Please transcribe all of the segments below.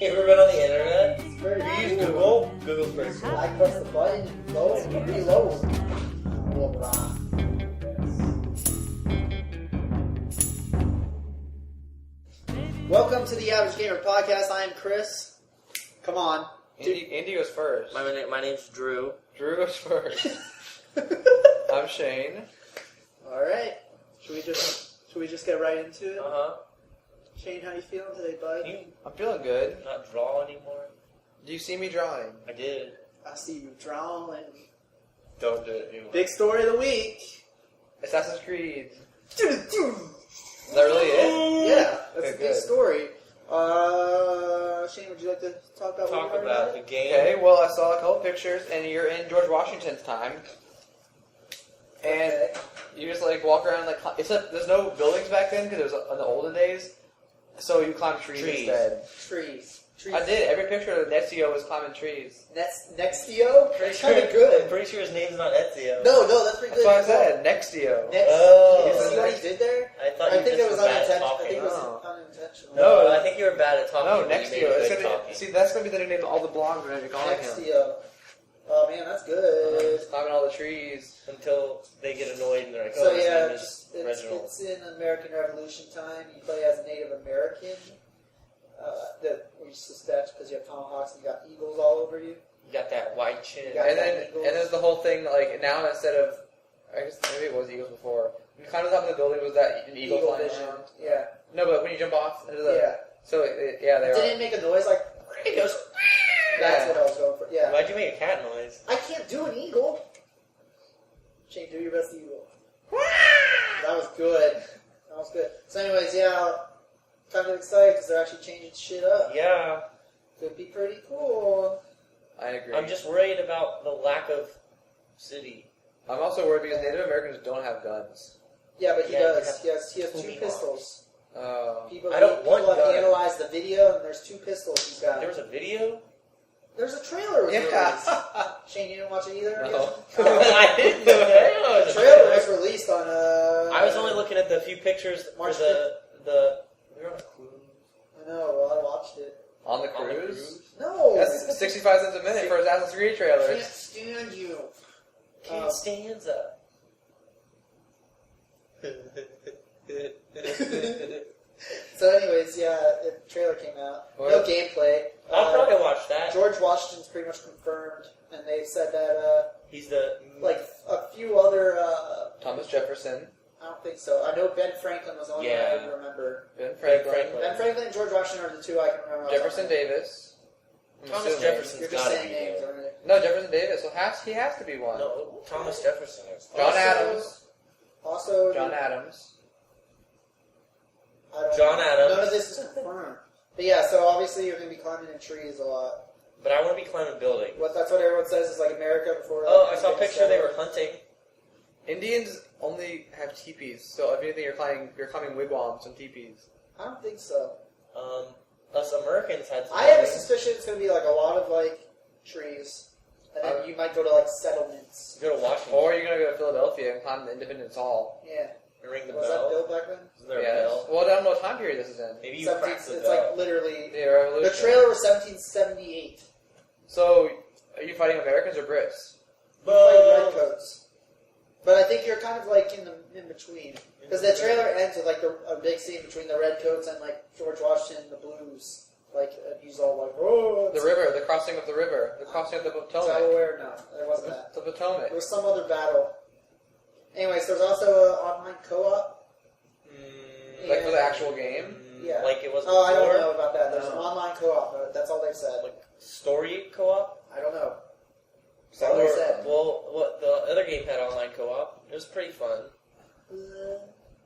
You ever been on the internet? It's pretty You use cool. Google? Google's pretty cool. I press the button, load, reload. Blah, blah. Welcome to the Average Gamer Podcast. I am Chris. Come on. Andy goes first. My name's Drew. Drew goes first. I'm Cheyne. Alright. Should we just get right into it? Uh-huh. Shane, how you feeling today, bud? Can you I'm feeling good. not draw anymore? Do you see me drawing? I did. I see you drawing. Don't do it anymore. Big story of the week. Assassin's Creed. Is Is that really it? Yeah, that's Okay, a big good. story. Shane, would you like to talk about what Talk you heard about about the it? game. Okay, well, I saw a couple pictures, and you're in George Washington's time. And Okay. you just, walk around, except there's no buildings back then, because it was in the olden days. So you climb trees instead. Trees. I did. Every picture of Nezio was climbing trees. Nextio? That's kind of I'm good. pretty sure his name's not Ezio. No, that's pretty That's good. what I said. Nextio. Oh. You see what he did there? I thought I you think just it was were bad at unintentional. I talking. think it was No. unintentional. No, I think you were bad at talking. No, but you made Nextio. good talking. See, that's going to be the nickname of all the blogs we're going to be calling him. Nextio. Oh man, that's good. Climbing all the trees. Until they get annoyed and they're like, So oh, his yeah, name is Reginald. it's in American Revolution time. You play as a Native American. That we suspect because you have tomahawks and you got eagles all over you. You got that white chin. Yeah. And there's the whole thing, now instead of, I guess maybe it was eagles before, you climb to the top of the building, was that an eagle flying vision. around? Yeah. No, but when you jump off into the, Yeah. so yeah, they Did are. it make a noise like? It goes, That's what I was going for. Yeah. Why'd you make a cat noise? I can't do an eagle. Shane, do your best eagle. That was good. That was good. So anyways, yeah, kind of excited because they're actually changing shit up. Yeah. Could be pretty cool. I agree. I'm just worried about the lack of city. I'm also worried because Native Americans don't have guns. Yeah, but he Yeah, does. you He has two Tomahawks. pistols. People, I don't want people have guns. analyzed the video, and there's two pistols he's got. There was a video? There's a trailer was released. Yeah. Shane, you didn't watch it either? No. I didn't know that. The trailer was released on I was only looking at the few pictures March for the. We were on a cruise. I know, well, I watched it. On the On the cruise? cruise? No! That's 65 cents a minute for Assassin's Creed I trailers. can't stand you. Can't stand up. So anyways, yeah, the trailer came out. No What? gameplay. I'll probably watch that. George Washington's pretty much confirmed, and they've said that, He's the like, a few other, Thomas Jefferson, I don't think so. I know Ben Franklin was the only one I can remember. Ben Franklin, Franklin. Ben Franklin and George Washington are the two I can remember. Jefferson Davis. I'm Thomas assuming. Jefferson's You're just gotta saying be names, there. aren't you? No, Jefferson Davis. So he has to be one. No, Thomas Jefferson is. John Also- Adams. Also, John Adams. I don't John know. Adams. None of this is confirmed. But yeah, so obviously you're going to be climbing in trees a lot. But I want to be climbing buildings. That's what everyone says is like America before. Oh, like, I saw a picture they were hunting. Indians only have teepees, so if anything, you're climbing wigwams and teepees. I don't think so. Us Americans had some I have a buildings. suspicion it's going to be like a lot of like trees, and then you might go to like settlements. Go to Washington. Or you're gonna go to Philadelphia and climb the Independence Hall. Yeah. And ring the Was that bell. built back then? Is there a Yes. bell? Well, I don't know what time period this is in. Maybe you crack the It's bell. like literally. The Revolution. The trailer was 1778. So, are you fighting Americans or Brits? Like redcoats. But I think you're kind of like in between. Because the trailer ends with like a big scene between the redcoats and like George Washington and the Blues. Like, he's all like, oh. The river, the crossing of the river, the crossing of the Potomac. Delaware? No, there wasn't that. The Potomac. There was some other battle. Anyways, there's also an online co-op. Like for the actual game? Yeah. Like it was Oh, I don't before? know about that. There's an No. online co-op. That's all they've said. Like story co-op? I don't know. That's all they said. Well, what the other game had online co-op. It was pretty fun.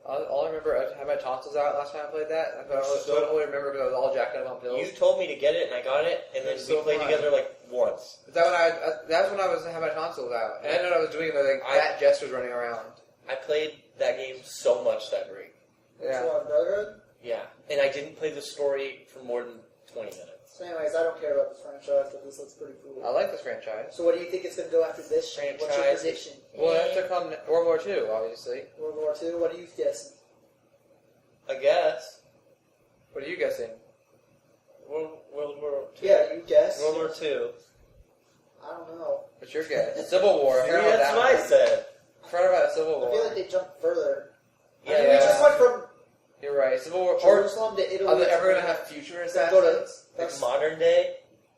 All I remember, I had my tonsils out last time I played that. I don't really remember because I was all jacked up on pills. You told me to get it, and I got it, and then It's we so played fun. together like once. Is that when that's when I had my tonsils out. And I didn't know what I was doing, but like fat gestures running around. I played that game so much that break. Yeah. Which one, Brotherhood? Yeah, and I didn't play the story for more than 20 minutes. So anyways, I don't care about this franchise, but this looks pretty cool. I like this franchise. So what do you think it's going to go after this? Shane? What's your Franchise. prediction? Well, it has to come World War II, obviously. World War II? What are you guessing? I guess. What are you guessing? World War guess. World War II. I don't know. What's your guess? Civil War. See, that's what I said. I forgot about Civil War. I feel like they jumped further. Yeah, I mean, we just went from You're right. Civil War. Jerusalem to Italy. Are they ever going to have future Go assassins? to, Like modern day.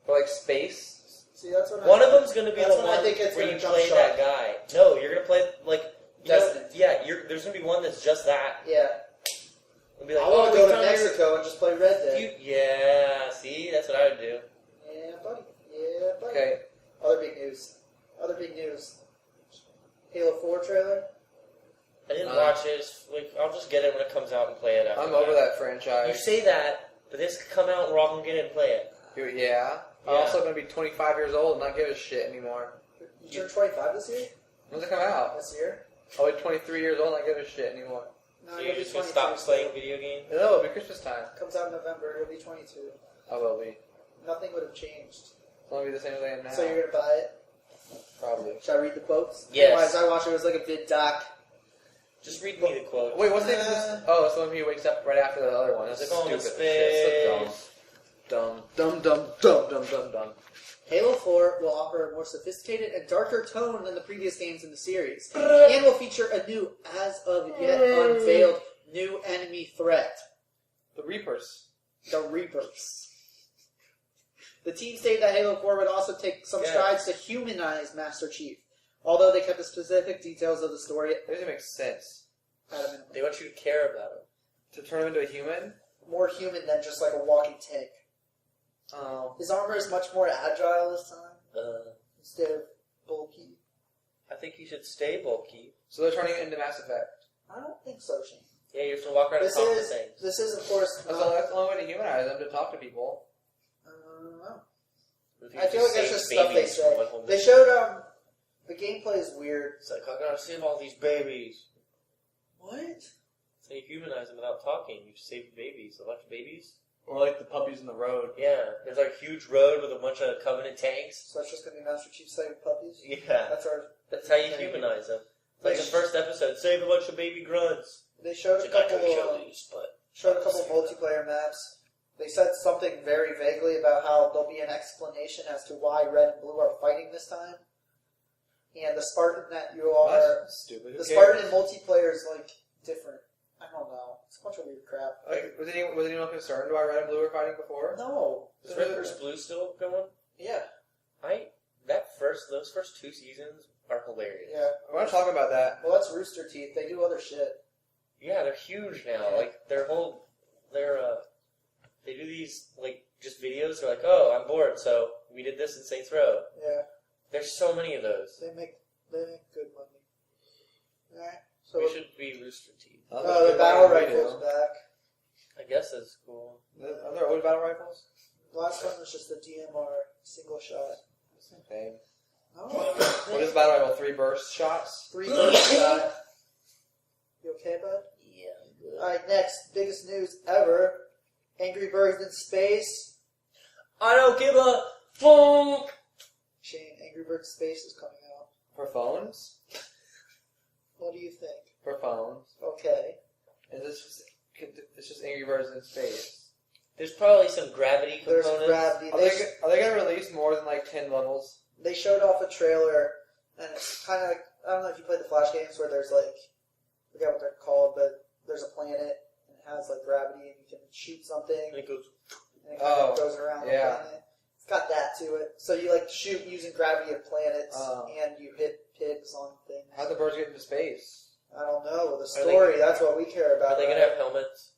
Or like space? see, that's what One of them's going to be that's the when I one think it's where gonna you jump play shark. that guy. No, you're going to play, like... Destined. There's going to be one that's just that. Yeah. It'll be like, I want to we go to found your- Mexico and just play Red Dead. Yeah, see? That's what I would do. Yeah, buddy. Yeah, buddy. Okay. Other big news. Halo 4 trailer. I didn't watch it. Like, I'll just get it when it comes out and play it after I'm over that franchise. You say that, but this could come out and we're all going to get it and play it. Yeah. I'm Yeah. also going to be 25 years old and not give a shit anymore. You turned 25 this year? When's it come out? This year? I'll be 23 years old and not give a shit anymore. No, So you'll you're be just going to 22 stop playing still. video games? No, it'll be Christmas time. Comes out in November. You'll be 22. I will be. Nothing would have changed. It'll be the same as I am now. So you're gonna buy it? Probably. Should I read the quotes? Yes. Otherwise, I watched it. It was like a vid doc. Just read me the quote. Wait, what's the name of this? Oh, it's the one he wakes up right after the other one. That's It's like going stupid. to Shit, so dumb. Dumb. Halo 4 will offer a more sophisticated and darker tone than the previous games in the series, and will feature a new, as of yet unveiled, new enemy threat: The Reapers. the Reapers. The team stated that Halo 4 would also take some strides to humanize Master Chief, although they kept the specific details of the story That doesn't make sense. at a minimum. They want you to care about him. To turn him into a human? More human than just like a walking tank. Oh. His armor is much more agile this time, instead of bulky. I think he should stay bulky. So they're turning it into Mass Effect. I don't think so, Shane. Yeah, you have to walk around and This talk to is, things. this is, of course, That's the only way to humanize them, to talk to people. I don't know. If you I feel like that's save just stuff they babies from say. one home They mission. showed, the gameplay is weird. It's like, I gotta save all these babies. What? So you humanize them without talking. You save babies. A bunch of babies. Or like the puppies in the road. Yeah. There's like a huge road with a bunch of Covenant tanks. So it's just going to be Master Chief saving puppies? Yeah. That's how you humanize them. Like the first episode, save a bunch of baby grunts. They showed It's a like, I couple could show these, but... multiplayer maps. They said something very vaguely about how there'll be an explanation as to why Red and Blue are fighting this time. And the Spartan that you are... That's stupid. The Spartan in multiplayer is, like, different. I don't know. It's a bunch of weird crap. Like, was anyone concerned why Red and Blue were fighting before? No. Is Red vs. Blue still going? Yeah. Those first two seasons are hilarious. Yeah. I want to talk about that. Well, that's Rooster Teeth. They do other shit. Yeah, they're huge now. Yeah. Like, they do these, like, just videos. They're like, oh, I'm bored, so we did this in Saints Row. Yeah. There's so many of those. They make good money. Alright. So We should be Rooster Teeth. the battle rifle's back. I guess that's cool. Are there always battle rifles? The last one was just the DMR single shot. Same thing. No. What is battle rifle? 3 burst shots? 3 burst shot. You okay, bud? Yeah, I'm good. Alright, next. Biggest news ever. Angry Birds in Space. I don't give a fuck! Shane, Angry Birds Space is coming out. For phones? What do you think? For phones. Okay. Is this just, it's just Angry Birds in space? There's probably some gravity There's components. gravity. Are they going to release more than like 10 levels? They showed off a trailer, and it's kind of like, I don't know if you played the Flash games where there's like, I forget what they're called, but there's a planet, and it has like gravity, and you can shoot something, And it goes, and it kind of goes around yeah. the planet. It's got that to it. So you like shoot using gravity of planets, and you hit pigs on things. How'd the birds get into space? I don't know. The story, that's what we care about. are they going to have helmets?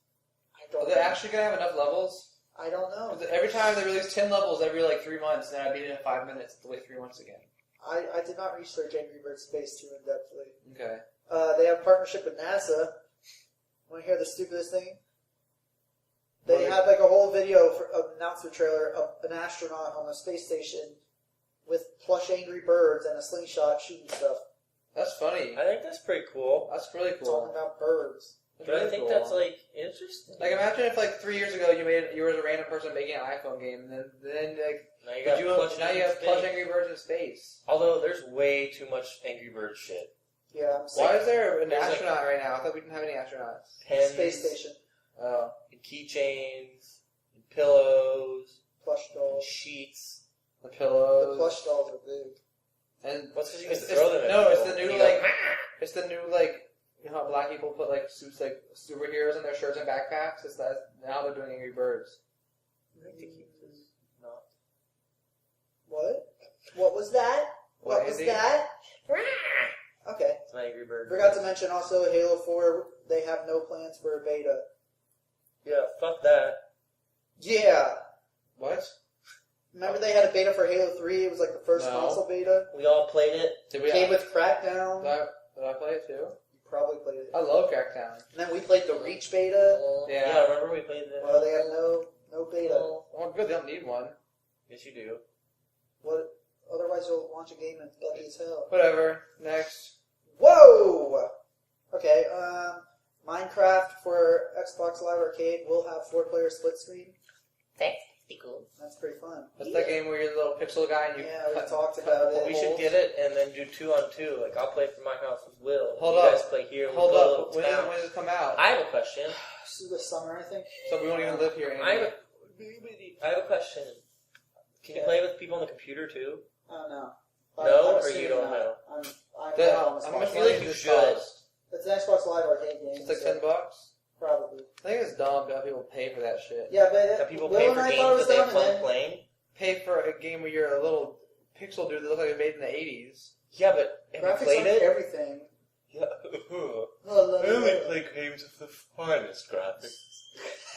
I don't Are they know. actually going to have enough levels? I don't know. Every time they release 10 levels every like 3 months, and then I beat it in 5 minutes to wait 3 months again. I did not research Angry Birds Space too in-depthly. Okay. They have a partnership with NASA. Want to hear the stupidest thing? They had like a whole video for an announcement trailer of an astronaut on a space station with plush angry birds and a slingshot shooting stuff. That's funny. I think that's pretty cool. That's really Talking cool. about birds. That's But I really think cool. that's, like, interesting. Like, imagine if, like, 3 years ago you were a random person making an iPhone game, and then like, Now you got now you have plush Angry Birds in space. Although there's way too much Angry Bird shit. Yeah, I'm Why saying is there an There's, like, astronaut right now? I thought we didn't have any astronauts. Pens, space station, Oh. and keychains, and pillows, plush and dolls. sheets. The pillows. The plush dolls are big. And what's because you can throw them? No, it's the new it's the new you know how black people put suits like superheroes in their shirts and backpacks. It's that now they're doing Angry Birds. I like to keep this. Not. What? What was that? What was that? Okay. It's my Angry Bird. Forgot to mention also Halo 4. They have no plans for a beta. Yeah, fuck that. Yeah. What? Remember they had a beta for Halo 3? It was like the first console beta. We all played it. Came with Crackdown. Did I play it too? You probably played it. I love Crackdown. And then we played the Reach beta. Yeah, remember we played that? Well, they have no beta. Well, good. They don't need one. Yes, you do. What? Otherwise, you'll launch a game and it's buggy as hell. Whatever. Next. Whoa! Okay, Minecraft for Xbox Live Arcade will have 4-player split screen. That's pretty cool. That's pretty fun. That's that game where you're the little pixel guy and you we talked about it. We should get it and then do 2-on-2. Like, I'll play from my house with Will. Hold you up. guys play here. Hold we'll up. When does it come out? I have a question. This is the summer, I think. So we won't even live here anymore. I have a question. Can you play with people on the computer too? I don't know. No, or you don't know? I'm How much I feel money like does you this should. cost? It's an Xbox Live Arcade game. It's like so $10. probably. I think it's dumb to have people pay for that shit. Yeah, but That people Will pay and for I thought it games was that they have dumb, fun and then- playing? Pay for a game where you're a little pixel dude that looks like it was made in the 80s. Yeah, but have graphics you played on it? everything. Yeah. I play games with the finest graphics.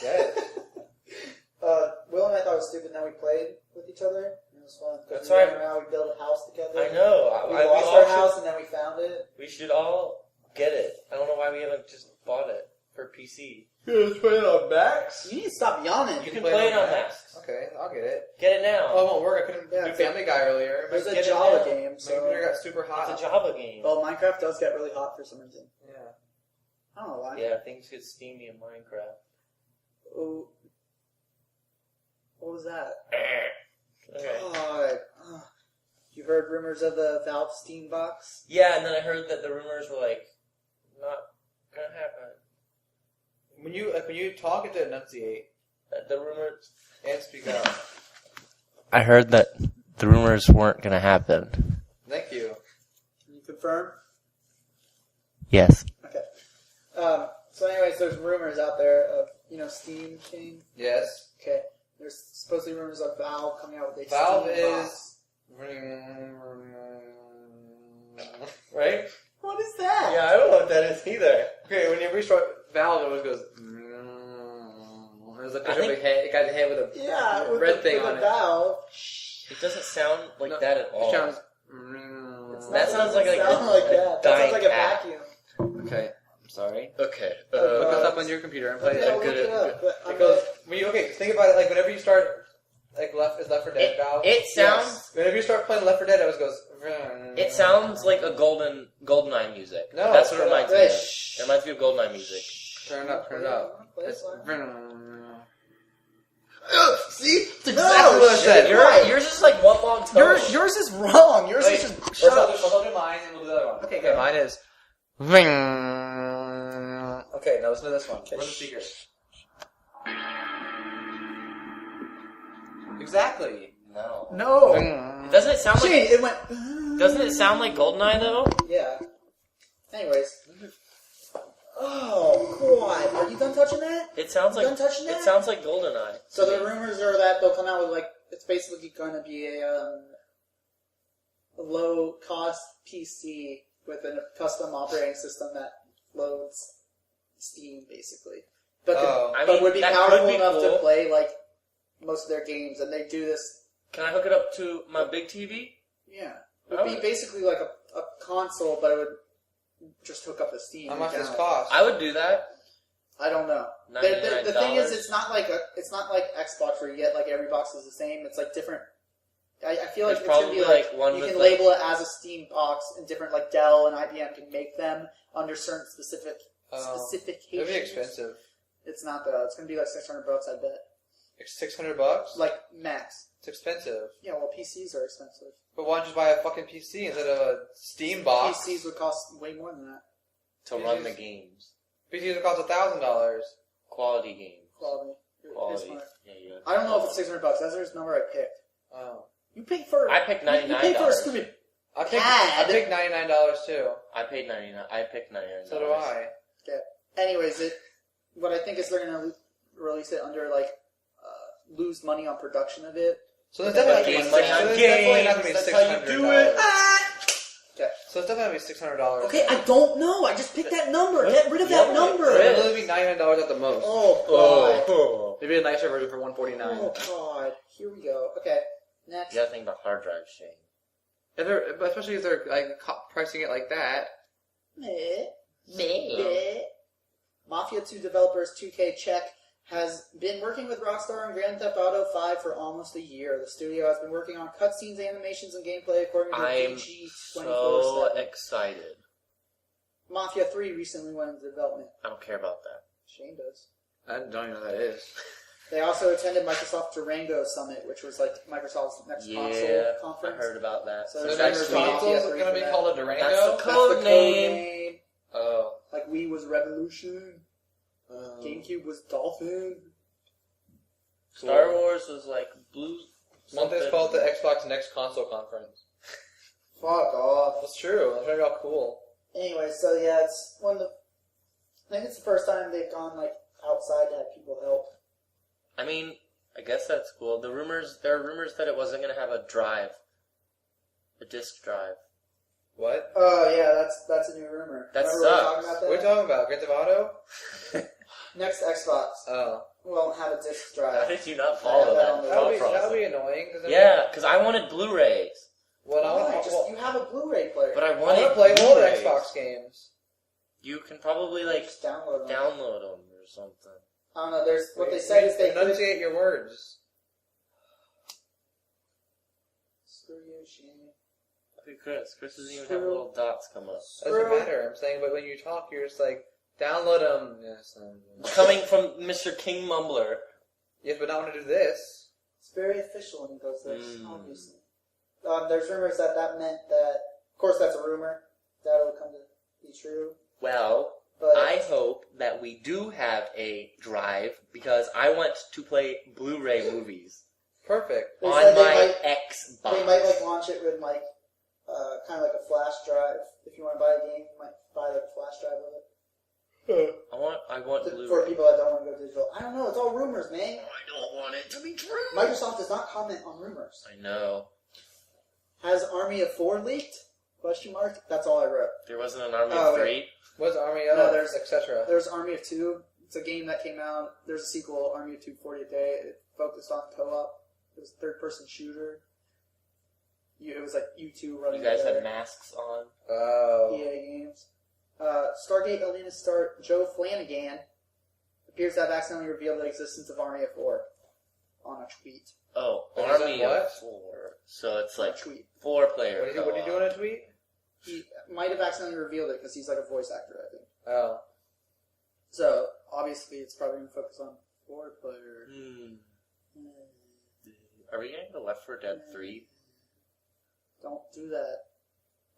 Yeah. Will and I thought it was stupid. Then we played with each other. It was fun. That's we right. ran around, we built a house together. I know. We we lost all our should- house and then we found it. We should all get it. I don't know why we haven't just bought it for PC. You just play it on Max? You need to stop yawning. You can play it on Max. Okay, I'll get it. Get it now. Oh, it won't work. I couldn't Yeah, do it's Family Guy earlier. There's My a get it Java now. game, computer so... got super hot. It's a Java game. Well, Minecraft does get really hot for some reason. Yeah. I don't know why. Yeah, things get steamy in Minecraft. Oh. What was that? Okay. God. Ugh. You heard rumors of the Valve Steam box? Yeah, and then I heard that the rumors were like not gonna happen. When you talk, it to enunciate The rumors. and speak out. I heard that the rumors weren't gonna happen. Thank you. Can you confirm? Yes. Okay. So anyways, there's rumors out there of, Steam King. Yes. Okay. There's supposedly rumors of Valve coming out with a Valve Steam is box. Right? What is that? Yeah, I don't know what that is either. Okay, when you restart Valve, it always goes. There's a picture of a guy's head with a Yeah, with red the, thing with on the it. Valve. It doesn't sound like No, that at all. It sounds. That sounds like that. That dying sounds like a cat. vacuum. Okay, I'm sorry. Okay. Look this up on your computer and play Okay, I'll it. look it up. But I'm Because when you think about it, like whenever you start Left 4 Dead Valve. It sounds. Whenever you start playing Left 4 Dead, it always goes. It sounds like a GoldenEye music. No, That's what it turn reminds up. me of. Shh. It reminds me of GoldenEye music. Turn it up. Turn it up. Play it It's, loud. see? It's No, exactly what I shit, said. you're- Yours is like one long tone. Yours is wrong. Yours Wait, is just... First Shut I'll up. do mine and we'll do the other one. Okay, go. Mine is. Okay, now listen to this one. Run the speaker. Exactly. No. No. Doesn't it sound Shane, like? it went... Doesn't it sound like GoldenEye though? Yeah. Anyways. Oh, God. Are you done touching that? It sounds You like. done touching that? It sounds like GoldenEye. So the rumors are that they'll come out with, like, it's basically going to be a low-cost PC with a custom operating system that loads Steam, basically. But, but would be that powerful could be enough cool. to play, like, most of their games, and they do this... Can I hook it up to my big TV? Yeah. It would be Alright. basically like a console, but it would just hook up the Steam. How much and does it download. cost? I would do that. I don't know. The thing is, it's not like Xbox where you get like every box is the same. It's like different. I feel like There's it's gonna be probably, like like, one you with, can like- label it as a Steam box, and different like Dell and IBM can make them under certain specific specifications. It'd be expensive. It's not though. It's gonna be like $600, I bet. It's $600. Like max. It's expensive. Yeah, well, PCs are expensive. But why don't you just buy a fucking PC instead of a Steam box? PCs would cost way more than that. To run the games. PCs would cost $1,000. Quality games. Quality. You're Quality. smart. Yeah, I don't know if it's $600. That's the number I picked. Oh. You paid for. I picked $99. You paid for a stupid. I picked $99 too. I paid $99. I picked $99. So do I. Yeah. Anyways, what I think is they're gonna release it under lose money on production of it. So there's definitely Games money on games. That's how you do it. Okay. So it's definitely $600. Okay, I don't know. I just picked that number. Get rid of that number. It'll literally be $99 at the most. Oh god. Oh. Maybe a nicer version for $149. Oh god. Here we go. Okay. Next. You gotta think about hard drive, Shane. Especially if they're like pricing it like that. Meh. Mafia 2 developers 2K check has been working with Rockstar on Grand Theft Auto 5 for almost a year. The studio has been working on cutscenes, animations, and gameplay according to VG 24/7. So excited. Mafia 3 recently went into development. I don't care about that. Shane does. I don't even know what that is. They also attended Microsoft Durango Summit, which was like Microsoft's next console conference. I heard about that. So Is there's that rumors about console PS3 going to be for that. called a Durango? That's the That's code the name. Oh. Like Wii was Revolution. GameCube was Dolphin. Star Wars was like blue. Something's called the Xbox Next Console Conference. Fuck off. That's true. That's very all cool. Anyway, so yeah, it's one of the. I think it's the first time they've gone like outside to have people help. I mean, I guess that's cool. There are rumors that it wasn't going to have a drive. A disc drive. What? Oh yeah, that's a new rumor. That Remember we were sucks. talking about that? What are you talking about? Grand Theft Auto? Next Xbox Oh. won't have a disc How drive. did you not follow that That process? would be annoying. Yeah, because I wanted Blu-rays. Well, You have a Blu-ray player. But I I wanted want to play more Blu-rays. Xbox games. You can probably like Just download them. download them or something. I don't know. There's what they said is they could. Enunciate your words. Screw you, Shane. Look at Chris. Chris doesn't even have little dots come up. Doesn't matter. I'm saying, but when you talk, you're just like, download them. Yes, Coming from Mr. King Mumbler. yes, but not want to do this. It's very official when he goes this, obviously. There's rumors that meant that. Of course, that's a rumor. That will come to be true. Well, But I hope that we do have a drive because I want to play Blu-ray movies Perfect. they on said my Xbox. they might like launch it with like kind of like a flash drive. If you want to buy a game, you might buy like a flash drive of it. I want For Blu-ray. people that don't want to go digital. I don't know. It's all rumors, man. I don't want it to be true. Microsoft does not comment on rumors. I know. Has Army of 4 leaked? Question mark. That's all I wrote. There wasn't an Army Oh, of wait. 3. What's Army of? No, there's- etc. There's Army of 2. It's a game that came out. There's a sequel, Army of 2 40th Day. It focused on co-op. It was a third-person shooter. It was like you two running You guys together. had masks on. Oh. EA games. Stargate Alina star Joe Flanagan appears to have accidentally revealed the existence of Army of 4 on a tweet. Oh, What is Army that, what? of 4. So it's On a like tweet. 4-player. What do you do in a tweet? He might have accidentally revealed it because he's like a voice actor, I think. Oh. So obviously, it's probably going to focus on 4-player. Are we getting the Left 4 Dead 3? Don't do that.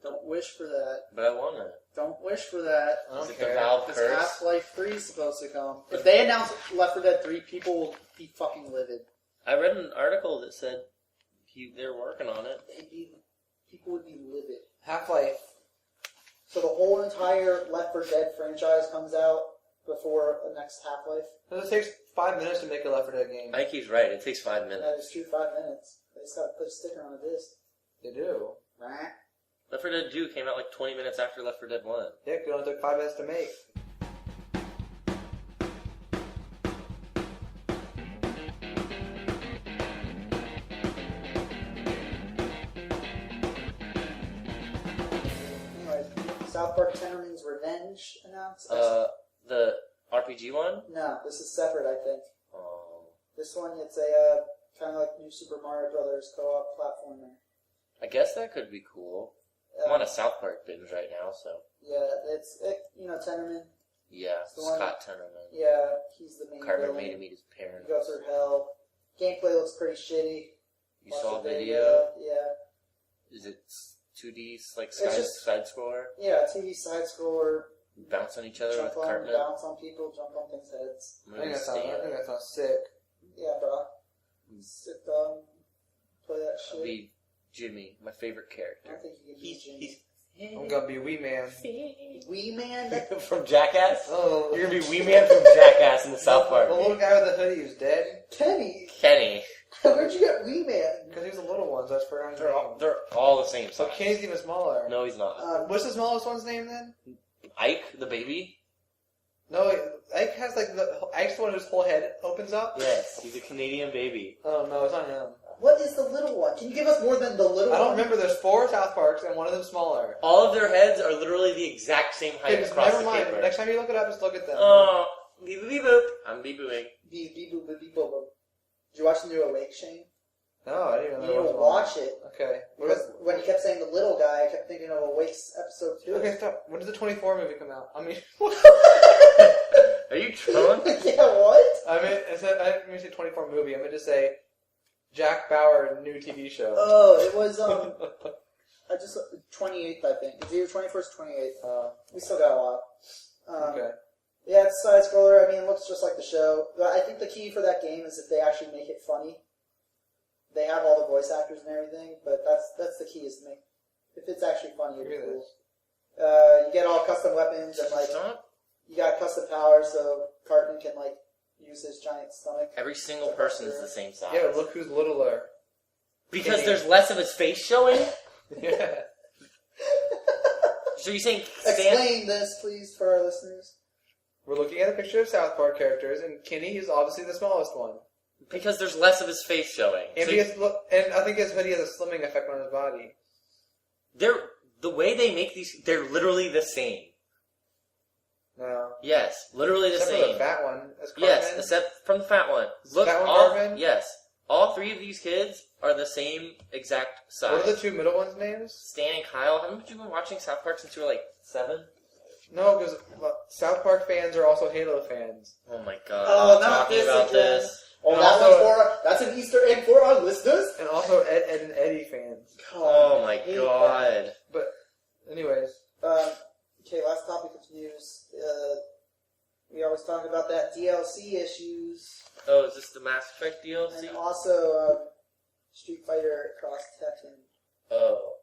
Don't wish for that. But I want it. Don't wish for that. I don't Is it the care. Valve Because curse? Half-Life 3 is supposed to come. If they announce Left 4 Dead 3, people will be fucking livid. I read an article that said they're working on it. People would be livid. Half-Life. So the whole entire Left 4 Dead franchise comes out before the next Half-Life. It takes 5 minutes to make a Left 4 Dead game. I think he's right. It takes 5 That minutes. is true, 5 minutes. They just gotta put a sticker on a disc. They do. Right? Left 4 Dead 2 came out like 20 minutes after Left 4 Dead 1. Yeah, it only took 5 minutes to make. Anyway, South Park Tenderman's Revenge announced. The RPG one? No, this is separate, I think. Oh. This one, it's a kind of like New Super Mario Brothers co-op platformer. I guess that could be cool. I'm on a South Park binge right now, so. Yeah, Tenderman. Yeah, It's the one- Scott Tenorman. Yeah, he's the main Cartman villain. made him meet his You parents. go through hell. Gameplay looks pretty shitty. You Watch saw a the video? Yeah. Is it 2D, like It's just- side scroller? Yeah, TV side scroller. Bounce on each other with Jump on, Cartman? bounce on people, jump on things' heads. I'm I gonna think stay that sounds sick. Yeah, bro. Sit down, play that shit. be Jimmy, my favorite I character. don't think you can be Jimmy. I'm gonna be Wee Man. Wee Man? That- From Jackass? Oh, You're gonna be Wee Man from Jackass in the South Park. The little guy with the hoodie who's dead. Kenny? Kenny. Where'd you get Wee Man? Because he was the little one, so I just forgot his They're name. all the same So size. Kenny's even smaller. No, he's not. What's the smallest one's name then? Ike, the baby? No, Ike has like Ike's the one whose whole head opens up. Yes, he's a Canadian baby. Oh no, it's not him. What is the little one? Can you give us more than the little one? I don't remember. There's 4 South Parks and one of them smaller. All of their heads are literally the exact same height Okay, just across never the mind. paper. Next time you look it up, just look at them. Oh, beep boop beep boop. I'm beep booping. Beep, beep, boop, boop, beep, boop, boop. Did you watch the new Awake, Shane? No, I didn't even You know. need it to was watch it. Okay. Because when you kept saying the little guy, I kept thinking of Awake's episode 2. Okay, stop. When does the 24 movie come out? I mean, Are you drunk? Yeah, what? I didn't mean to say 24 movie. I meant to say Jack Bauer new TV show. Oh, it was, I just, 28th, I think. It's either 21st or 28th. We still got a lot. Okay. Yeah, it's a side-scroller. I mean, it looks just like the show. But I think the key for that game is if they actually make it funny. They have all the voice actors and everything, but that's the key is to make... If it's actually funny, it'd be cool. You get all custom weapons and, like, you got custom powers, so Cartman can, like, use his giant stomach. Every single person is the same size. Yeah, but look who's littler. Because there's less of his face showing? Yeah. So you're saying... Explain this, please, for our listeners. We're looking at a picture of South Park characters, and Kenny is obviously the smallest one. Because there's less of his face showing. And, and I think his hoodie has a slimming effect on his body. The way they make these... They're literally the same. No. Yes, literally the Except same. for the fat one. That's Cartman. Yes, except from the fat one. Look, Fat one, all, Cartman? yes, all 3 of these kids are the same exact size. What are the 2 middle ones' names? Stan and Kyle. Haven't you been watching South Park since you were like 7? No, because South Park fans are also Halo fans. Oh my god! Oh, I'm not talking this about again. this. Oh, And that's also- that's an Easter egg for our listeners? And also Ed and Eddie fans. Oh my hate god! But, anyways. Okay, last topic of news. We always talk about that DLC issues. Oh, is this the Mass Effect DLC? And also, Street Fighter Cross Tekken. Oh,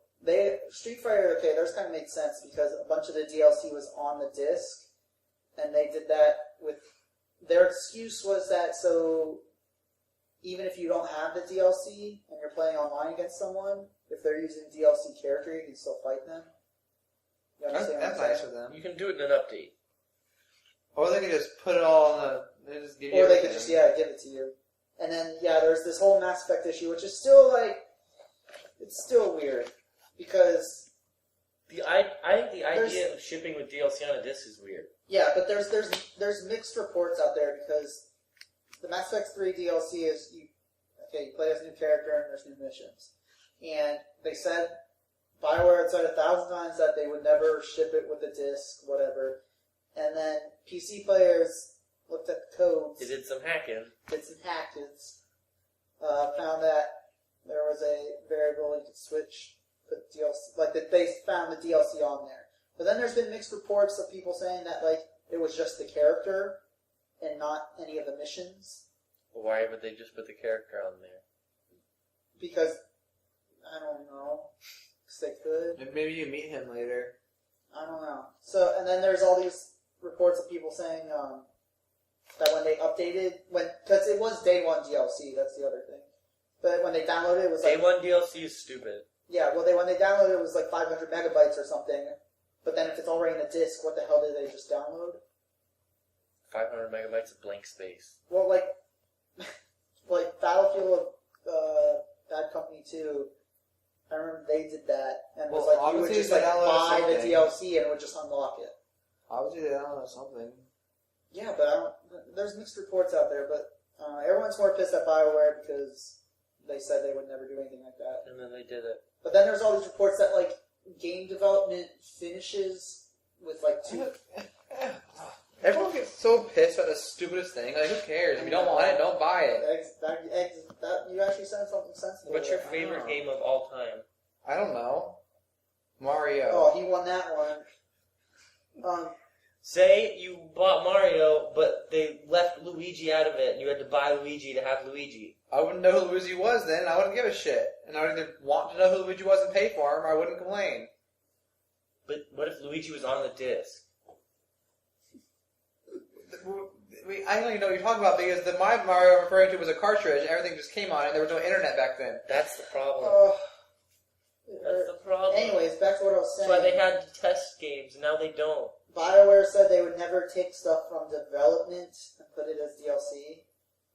Street Fighter, okay, theirs kind of made sense because a bunch of the DLC was on the disc, and they did that with... Their excuse was that so even if you don't have the DLC and you're playing online against someone, if they're using a DLC character, you can still fight them. You understand That's what I'm nice saying? of them. you can do it in an update. Or they could just put it all in the... They just give you Or they everything. could just, give it to you. And then, there's this whole Mass Effect issue, which is still, it's still weird. Because... I think the idea of shipping with DLC on a disc is weird. Yeah, but there's mixed reports out there because the Mass Effect 3 DLC is, you play as a new character and there's new missions. And they said, BioWare had said 1,000 times that they would never ship it with a disc, whatever. And then PC players looked at the codes. They did some hacking. Did some hackers. Found that there was a variable you could switch the DLC, that they found the DLC on there. But then there's been mixed reports of people saying that it was just the character and not any of the missions. Why would they just put the character on there? Because I don't know. Because they could. And maybe you meet him later. I don't know. So and then there's all these reports of people saying that when they updated, because it was day one DLC, that's the other thing. But when they downloaded it, it was Day 1 DLC is stupid. Yeah, well, when they downloaded it, it was 500 megabytes or something. But then if it's already in a disk, what the hell did they just download? 500 megabytes of blank space. Well, Battlefield Bad Company 2, I remember they did that. And it was you would obviously just they downloaded buy the something. DLC and it would just unlock it. Obviously they downloaded something. Yeah, but there's mixed reports out there, but everyone's more pissed at BioWare because they said they would never do anything like that. And then they did it. But then there's all these reports that, game development finishes with, 2... Everyone gets so pissed at the stupidest thing. Who cares? If you don't want it, don't buy it. You actually said something sensible. What's your there. favorite game of all time? I don't know. Mario. Oh, he won that one. Say you bought Mario, but they left Luigi out of it, and you had to buy Luigi to have Luigi. I wouldn't know who Luigi was then, and I wouldn't give a shit. And I would either want to know who Luigi was and pay for him, or I wouldn't complain. But what if Luigi was on the disc? I don't even know what you're talking about, because the Mario I'm referring to was a cartridge, and everything just came on it, and there was no internet back then. That's the problem. That's the problem. Anyways, back to what I was saying. That's why they had to test games, and now they don't. BioWare said they would never take stuff from development and put it as DLC.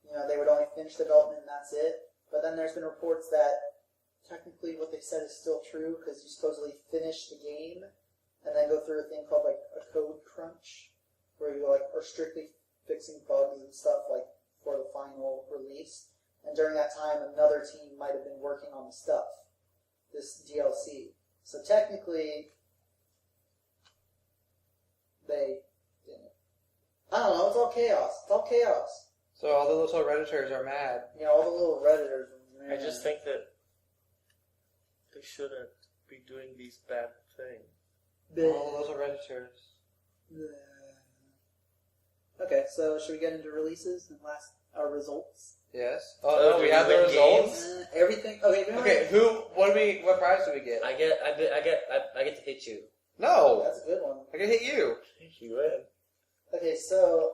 You know, they would only finish development and that's it. But then there's been reports that technically what they said is still true, because you supposedly finish the game and then go through a thing called like a code crunch, where you like are strictly fixing bugs and stuff like for the final release. And during that time, another team might have been working on the stuff, this DLC. So technically, they didn't. I don't know. It's all chaos. It's all chaos. So all the little Redditors are mad. You know, all the little Redditors are mad. I just think that they shouldn't be doing these bad things. All the little Redditors. Okay, so should we get into releases and our results? Yes. Oh, no, we do have we the win results. Everything. Okay. Okay, what prize do we get? I get to hit you. No, That's a good one. I can hit you. You win. Okay, so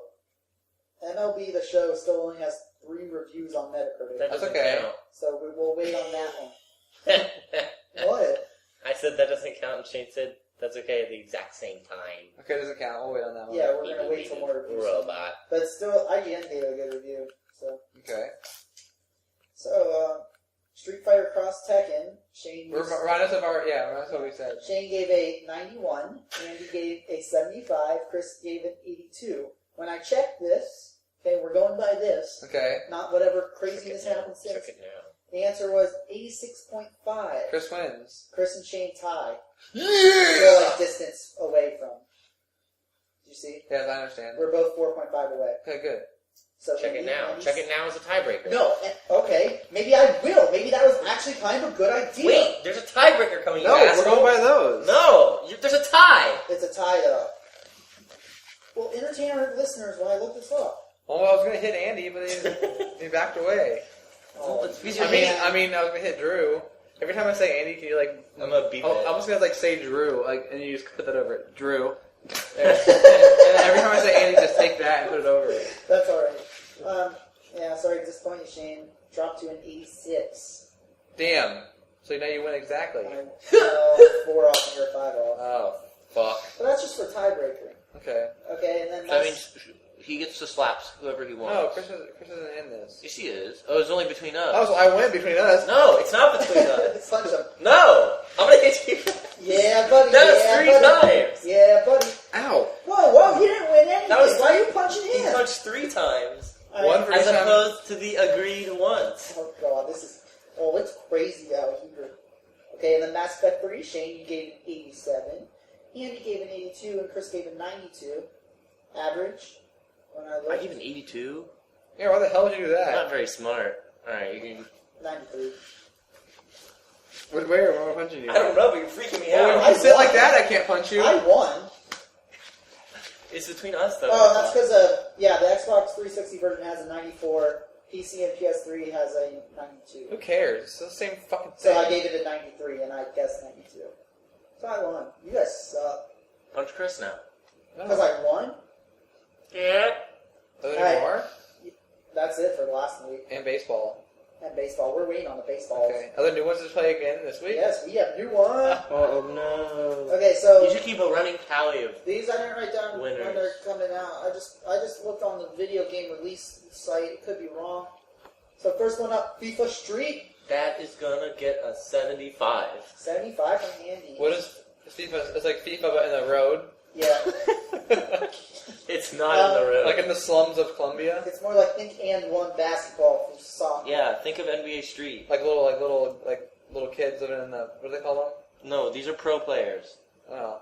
MLB The Show still only has 3 reviews on Metacritic. That That's doesn't okay. count. So we'll wait on that one. What? I said that doesn't count, and Shane said that's okay at the exact same time. Okay, doesn't count. We'll wait on that one. Yeah, we're going to wait till more reviews. Robot. But still, IGN gave a good review. Okay. So, Street Fighter Cross Tekken, Shane Remind us what we said. Shane gave a 91, Andy gave a 75, Chris gave an 82. When I checked this, okay, we're going by this, Okay. not whatever craziness happened since. Check it now. The answer was 86.5. Chris wins. Chris and Shane tie. Yeah! We're like distance away from. Do you see? Yes, I understand. We're both 4.5 away. Okay, good. So Check it now. Check it now as a tiebreaker. No, okay. Maybe I will. Maybe that was actually kind of a good idea. Wait, there's a tiebreaker coming. No, you we're asshole. going by those. No, there's a tie. It's a tie though. Well, entertain our listeners while I look this up. Well, I was going to hit Andy, but he backed away. Oh, It's because I mean, I was going to hit Drew. Every time I say Andy, can you like... I'm going to beat I'm it. just going to say Drew, and you just put that over it. Drew. and every time I say Andy, just take that and put it over it. That's alright. Yeah, sorry to disappoint you, Shane. Dropped to an 86. Damn. So now you win exactly. I'm 4 off and you're 5 off. Oh, fuck. But that's just for tiebreaker. Okay. Okay, and then That means he gets to slap whoever he wants. No, Chris isn't in this. Yes, he is. Oh, it's only between us. Oh, so I win between us. No, it's not between us. punch him. No! I'm going to hit you. Yeah, buddy. That was yeah, 3 buddy. times. Yeah, buddy. Ow. Whoa, he didn't win anything. That was- Why are you punching He him? punched 3 times. One for As each time. opposed to the agreed once. Oh god, this is... Oh, it's crazy out here. Okay, and then Mass Effect 3, Shane, you gave an 87. Andy gave an 82, and Chris gave a 92. Average. When I I looked, give an 82? Yeah, why the hell would you do I'm that? not very smart. Alright, you can... 93. Where am I punching you? I don't know, but you're freaking me Well, out. if you sit like that, I can't punch you. I won. It's between us, though. Oh, that's because the Xbox 360 version has a 94. PC and PS3 has a 92. Who cares? It's the same fucking So thing. I gave it a 93, and I guessed 92. So I won. You guys suck. Punch Chris now. Because I won? Yeah. Are there Alright. more? That's it for last week. And baseball. And baseball. We're waiting on the baseballs. Okay. Are there new ones to play again this week? Yes, we have new one. Oh, no. Okay, so You should keep a running tally of... these I didn't write down Winners. when they're coming out. I just looked on the video game release site. It could be wrong. So first one up, FIFA Street. That is gonna get a 75. 75 from Andy. What is FIFA? It's like FIFA, but in the road. Yeah. It's not in the road. Like in the slums of Colombia. It's more like think and one basketball from soccer. Yeah, think of NBA Street. Like little kids living in the, what do they call them? No, these are pro players. Oh.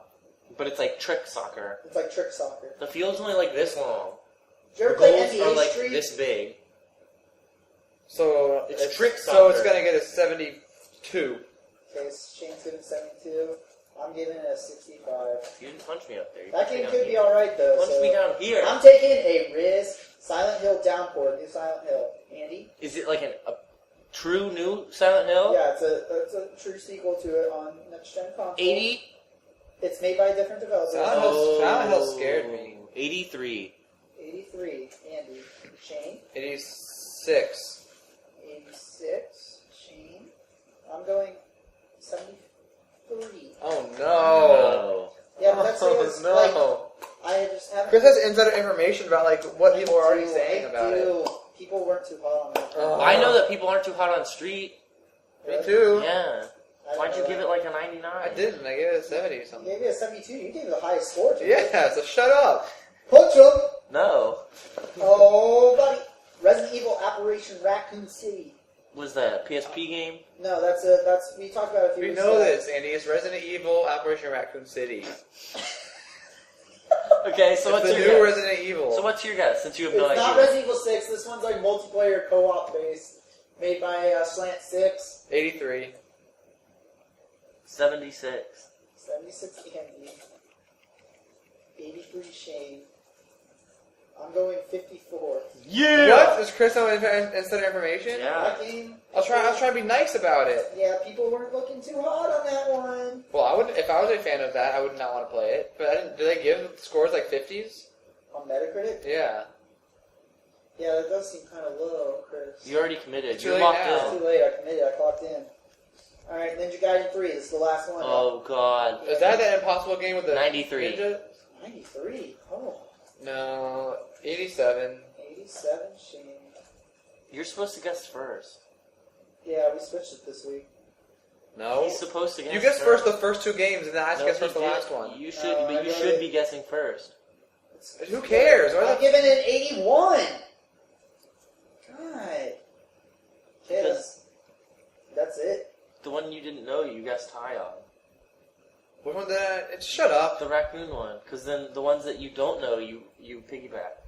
But it's like trick soccer. It's like trick soccer. The field's only like this long. Did you ever The play goals NBA are like Street? this big. So It's trick So it's soccer. gonna get a 72. Okay, so Shane's giving 72. I'm giving it a 65. You didn't punch me up there. That game could be alright, though. Punch me down here. I'm taking a Riz Silent Hill Downpour, new Silent Hill. Andy? Is it like a true new Silent Hill? Yeah, it's a true sequel to it on next-gen console. 80? It's made by a different developer. Silent Hill scared me. 83. 83. Andy. Cheyne? 86. 86. Cheyne? I'm going 73. Oh no. No. Yeah, but that's because, no. I just haven't... Chris has insider information about what people are already saying about it. People weren't too hot on that. I know that people aren't too hot on Street. Me too. Yeah. Why'd you give it like a 99? I didn't. I gave it a 70 or You something. gave it a 72. You gave it the highest score, too. Yeah, so shut up. Punch him! No. Oh, buddy. Resident Evil Operation Raccoon City. Was that a PSP game? No, that's we talked about it a few We weeks know ago. this, Andy. It's Resident Evil Operation Raccoon City. Okay, so It's what's the your new guess? Resident Evil. So what's your guess, since you have It's no not idea? Resident Evil 6. This one's like multiplayer co-op based. Made by Slant 6. 83. 76. 76 Andy. 83 Cheyne. I'm going 54. Yeah! What? Does Chris know insider information? Yeah. That game... I was trying to be nice about it. Yeah, people weren't looking too hot on that one. Well, I would, if I was a fan of that, I would not want to play it. But I didn't. Do they give scores like 50s? On Metacritic? Yeah. Yeah, that does seem kind of low, Chris. You already committed. It's You're too locked late now. It's in. too late. I committed. I clocked in. Alright, Ninja Gaiden 3. This is the last one. Oh, God. Is that impossible game with the 93. ninja? 93. Oh. No, 87. 87 Cheyne. You're supposed to guess first. Yeah, we switched it this week. No. He's supposed to guess You guessed first the first two games, and then I No, guessed he first the did. last one. You should, No, but I you got should it. be guessing first. Who cares? I'm giving it an 81. God. Okay, Because- that's it. The one you didn't know, you guessed high on. Which one did I... Shut up. The raccoon one. Because then the ones that you don't know, you piggyback.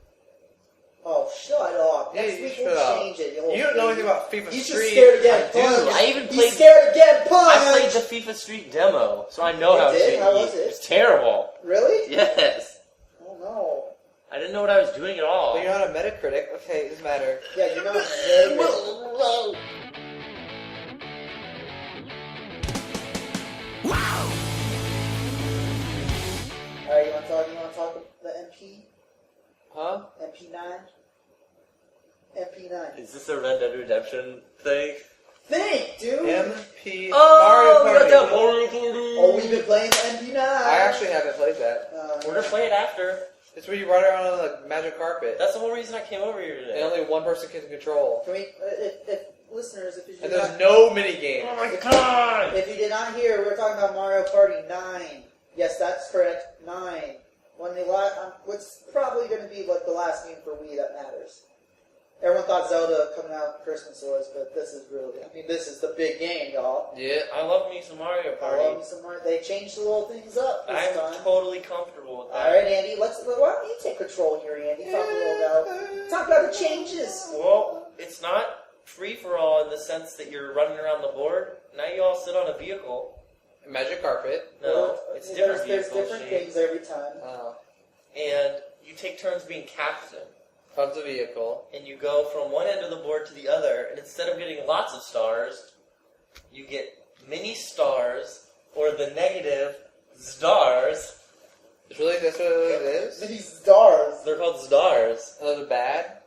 Oh, shut up. Yeah, Next you week shut we'll up. change it. You don't know anything about FIFA He's just Street. scared to get I do. punched. I even He's played- scared to get punched. I played the FIFA Street demo, so I know You how did? to. How was it? It's terrible. Really? Yes. Oh, no. I didn't know what I was doing at all. But you're not a Metacritic. Okay, it doesn't matter. Yeah, you're not very good. Alright, you want to talk the MP? Huh? MP9? MP9. Is this a Red Dead Redemption thing? Think, dude! MP... Oh, Mario we got that Party. Mario Party. Oh, we've been playing MP9! I actually haven't played that. We're gonna play it after. It's where you ride around on the magic carpet. That's the whole reason I came over here And today. only one person can control. Can we, if listeners, if you And did there's not, no minigame. Oh my god! if you did not hear, we're talking about Mario Party 9. Yes, that's correct, 9. What's probably going to be like the last game for Wii that matters. Everyone thought Zelda coming out Christmas was, but this is really, this is the big game, y'all. Yeah, I love me some Mario I Party. love me some more. They changed the little things up this I'm time. totally comfortable with that. Alright, Andy, why don't you take control here, Andy? Talk about the changes. Well, it's not free for all in the sense that you're running around the board. Now you all sit on a vehicle. Magic carpet. No, it's different There's vehicles. different Shane. things every time. And you take turns being captain. Of the vehicle. And you go from one end of the board to the other, and instead of getting lots of stars, you get mini stars, or the negative stars. It's really, that's what it is? These stars. They're called stars. Oh, they're bad?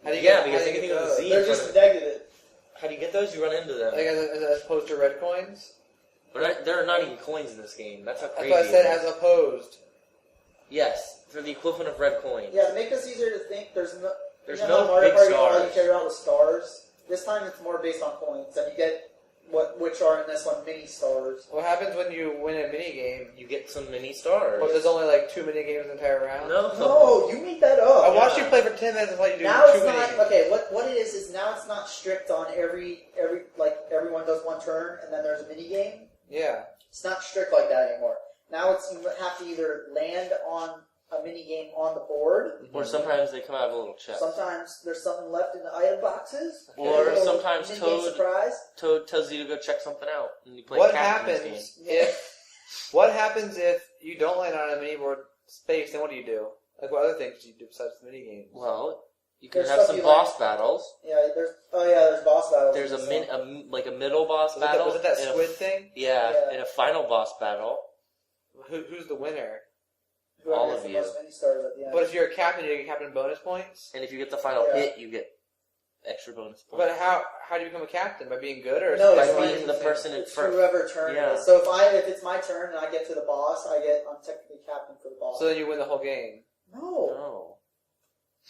How do you Yeah, get, because how do you anything get with a those? Z. They're just negative. How do you get those? You run into them. Like as opposed to red coins? But there are not even coins in this game. That's how That's crazy what I said it is. as opposed. Yes, for the equivalent of red coins. Yeah, to make this easier to think, there's no no Mario big Party, all you stars. care about was stars. This time it's more based on points, and you get which are in this one mini stars. What happens when you win a minigame? You get some mini stars. But there's only like 2 minigames in the entire round? No, you made that up. I watched Yeah. you play for 10 minutes and thought you do Now 2 it's not minigames. okay. What it is now it's not strict on every like everyone does one turn and then there's a mini game. Yeah. It's not strict like that anymore. Now it's you have to either land on a mini game on the board. Or sometimes they come out of a little chest. Sometimes there's something left in the item boxes. Or A little sometimes mini-game Toad- surprise. Toad tells you to go check something out, and you play What captain in this happens game. if What happens if you don't land on a mini board space? Then what do? Like, what other things do you do besides the mini games? Well, you can There's have stuff some you boss battles. Yeah, there's boss battles. There's and stuff. a middle boss battle. Was it that and squid thing? Yeah, Yeah. and a final boss battle. Who's the winner? Whoever all gets of the you. most mini stars at the end. But if you're a captain, you get captain bonus points. And if you get the final Yeah. hit, you get extra bonus points. But how do you become a captain? By being good, or is No, it By it's by fine. being the person in It's first. whoever turn Yeah. it is. So if it's my turn and I get to the boss, I'm technically captain for the boss. So then you win the whole game. No. No.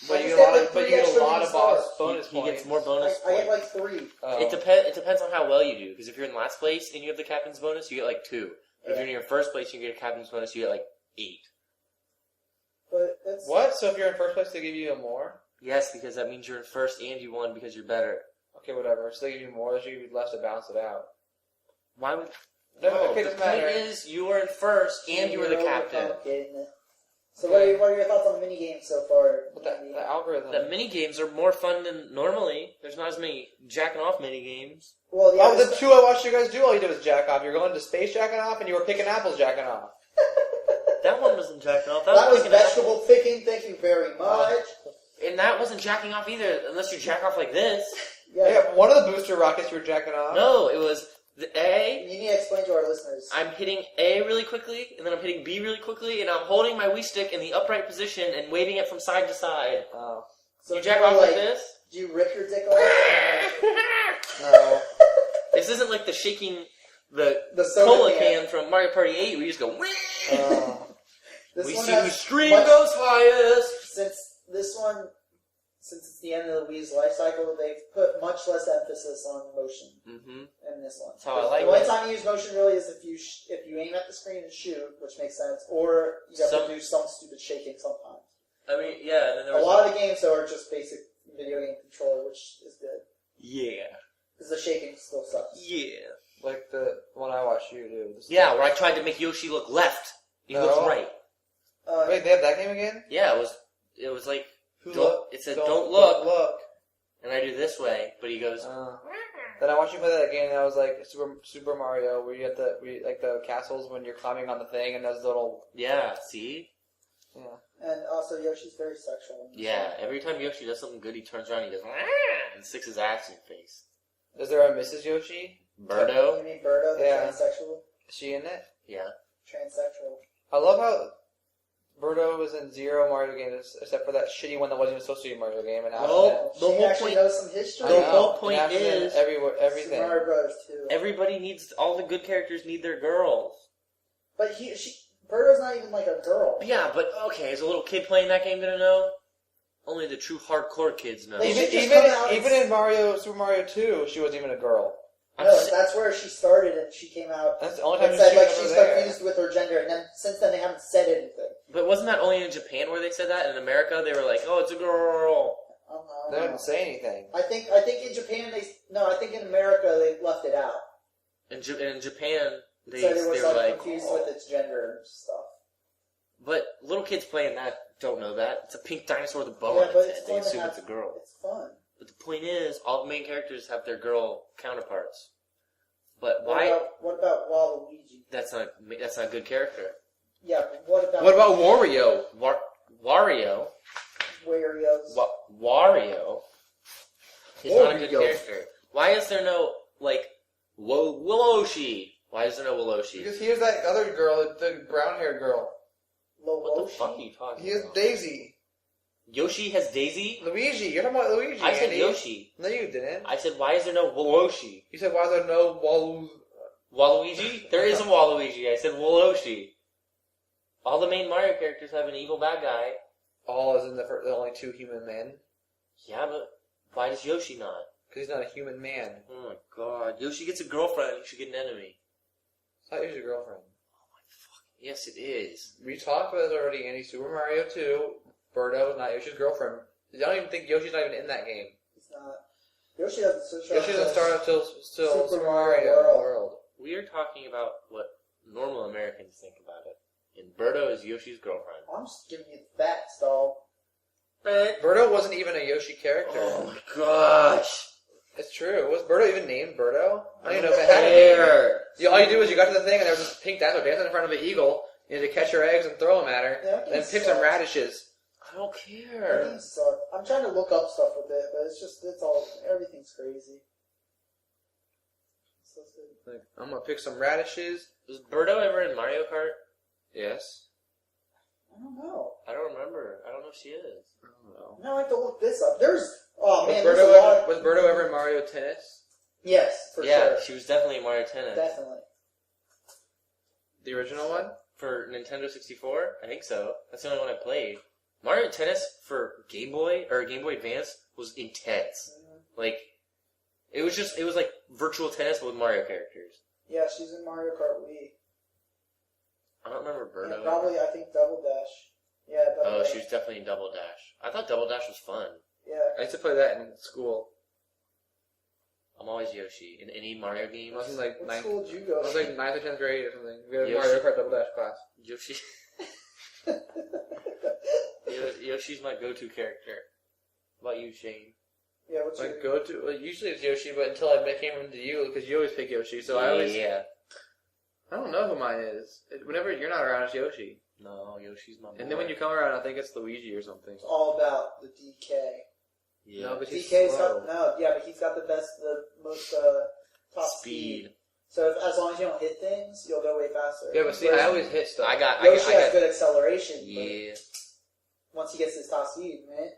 But I you just get a get, lot like, of, but three you get a extra lot mini of boss stars. bonus He points. gets more bonus I get points. like 3. Oh. It depends on how well you do. Because if you're in last place and you have the captain's bonus, you get like 2. But if you're in your first place, you get a captain's bonus, you get like 8. But that's What? So if you're in first place, they give you a more? Yes, because that means you're in first and you won because you're better. Okay, whatever. So they give you more, they give you less to balance it out. Why would? No, the okay, doesn't point matter. is you were in first and you were the You're captain. overcomplicating it. So what are your thoughts on the mini games so far? But the algorithm. The mini games are more fun than normally. There's not as many jacking off mini games. Well, yeah, Oh, the 2 I watched you guys do, all you did was jack off. You were going to space jacking off, and you were picking apples jacking off. That one wasn't jacking off. that was picking apples. vegetable picking. Thank you very much. And that wasn't jacking off either, unless you jack off like this. Yeah, one of the booster rockets you were jacking off. No, it was the A. You need to explain to our listeners. I'm hitting A really quickly, and then I'm hitting B really quickly, and I'm holding my Wii stick in the upright position and waving it from side to side. Oh. So You do jack you, off like this? Do you rip your dick off? No. This isn't like the shaking the soda cola can from Mario Party 8 where you just go, Oh. This we one see has whose stream much- goes highest. Since it's the end of the Wii's life cycle, they've put much less emphasis on motion Mm-hmm. in this one. That's how I like the only it. time you use motion really is if you aim at the screen and shoot, which makes sense, or you have to do some stupid shaking sometimes. I mean, yeah, and then there A was lot of the games, though, are just basic video game controller, which is good. Yeah. Because the shaking still sucks. Yeah. Like the one I watched you do. Yeah, where I tried to make Yoshi look left. He No. looks right. Wait, they have that game again? Yeah, it was like, Who don't, look? it said, Don't don't look, look. and I do this way, but he goes, Then I watched you play that game, and I was like Super Mario, where you have the castles when you're climbing on the thing, and those little. yeah, see? Yeah. And also, Yoshi's very sexual. Yeah, every time Yoshi does something good, he turns around and he goes, and sticks his ass in your face. Is there a Mrs. Yoshi? Birdo? You mean Birdo, the Yeah. transsexual? Is she in it? Yeah. Transsexual. I love how Birdo was in zero Mario games, except for that shitty one that wasn't even supposed to be a Mario game, and now Well, she's the She whole actually point- knows some history. in it. the I whole know. point And now she's in is- everything. Super Mario Bros. too. Everybody needs, all the good characters need their girls. But Birdo's not even like a girl. Yeah, but okay, is a little kid playing that game gonna know? Only the true hardcore kids know. They should just Even come out even and- in Super Mario 2, she wasn't even a girl. No, that's where she started, and she came out That's the only time and she said like was she's ever there. confused with her gender, and then since then they haven't said anything. But wasn't that only in Japan where they said that? In America, they were like, "Oh, it's a girl." I don't know. They didn't say anything. I think in Japan I think in America they left it out. In Japan, they So it was were like, confused "Oh." with its gender and stuff. But little kids playing that don't know that. It's a pink dinosaur with a bow Yeah, on but its it's head. They fun to assume have- it's a girl. It's fun. But the point is, all the main characters have their girl counterparts. But What why? about Waluigi? That's not a good character. Yeah, but what about Wario? Wario? Wario's? Wario is not a good Wario. character. Why is there no Willoshi? Why is there no Willoshi? Because here's that other girl, the brown-haired girl. What the Loloshi? fuck are you talking He has about? Daisy. Yoshi has Daisy? Luigi. You're talking about Luigi, I said Andy. Yoshi. No, you didn't. I said, why is there no Willoshi? You said, why is there no Walu... Waluigi? There is a Waluigi. I said Willoshi. All the main Mario characters have an evil bad guy. All is in the only two human men? Yeah, but why does Yoshi not? Because he's not a human man. Oh my god. Yoshi gets a girlfriend, he should get an enemy. It's not Yoshi's girlfriend. Yes, it is. We talked about this already, Andy. Super Mario 2, Birdo is not Yoshi's girlfriend. I don't even think Yoshi's not even in that game. He's not. Yoshi doesn't. Yoshi doesn't start until Super Super Mario Mario World. World. We are talking about what normal Americans think about it. And Birdo is Yoshi's girlfriend. I'm just giving you the facts, dog. Birdo wasn't even a Yoshi character. Oh my gosh. It's true. Was Birdo even named Birdo? I don't even know if it had a name. Hair. All you do is you got to the thing and there was this pink dinosaur dancing in front of an eagle. You had to catch her eggs and throw them at her. Yeah, Then pick some radishes. I don't That care. game sucked. I'm trying to look up stuff with it, but everything's crazy. So good. Like, I'm gonna pick some radishes. Was Birdo ever in Mario Kart? Yes. I don't know. I don't remember. I don't know if she is. I don't know. Now I have to look this up. There's there's a Was lot. Birdo ever in Mario Tennis? Yes, for Yeah, sure. she was definitely in Mario Tennis. Definitely. The original one? For Nintendo 64? I think so. That's the only one I played. Mario Tennis for Game Boy, or Game Boy Advance, was intense. Mm-hmm. Like, it was like virtual tennis, but with Mario characters. Yeah, she's in Mario Kart Wii. I don't remember Birdo. And probably, I think, Double Dash. Yeah, Double Dash. She was definitely in Double Dash. I thought Double Dash was fun. Yeah. I used to play that in school. I'm always Yoshi. In any Mario game, I was in like What 9th. school did you go I was to? like 9th or 10th grade or something. We had a Yoshi. Mario Kart Double Dash class. Yoshi. Yoshi's my go-to character. What about you, Shane? Yeah, what's My your... go-to, well, usually it's Yoshi, but until I came into you, because you always pick Yoshi, so I always, Yeah. I don't know who mine is. Whenever you're not around, it's Yoshi. No, Yoshi's my boy. And then when you come around, I think it's Luigi or something. It's all about the DK. Yeah. No, but he's DK's slow. but he's got the most top speed. So as long as you don't hit things, you'll go way faster. Yeah, but see, I always hit stuff. Yoshi has good acceleration. Yeah. But once he gets his top speed, man,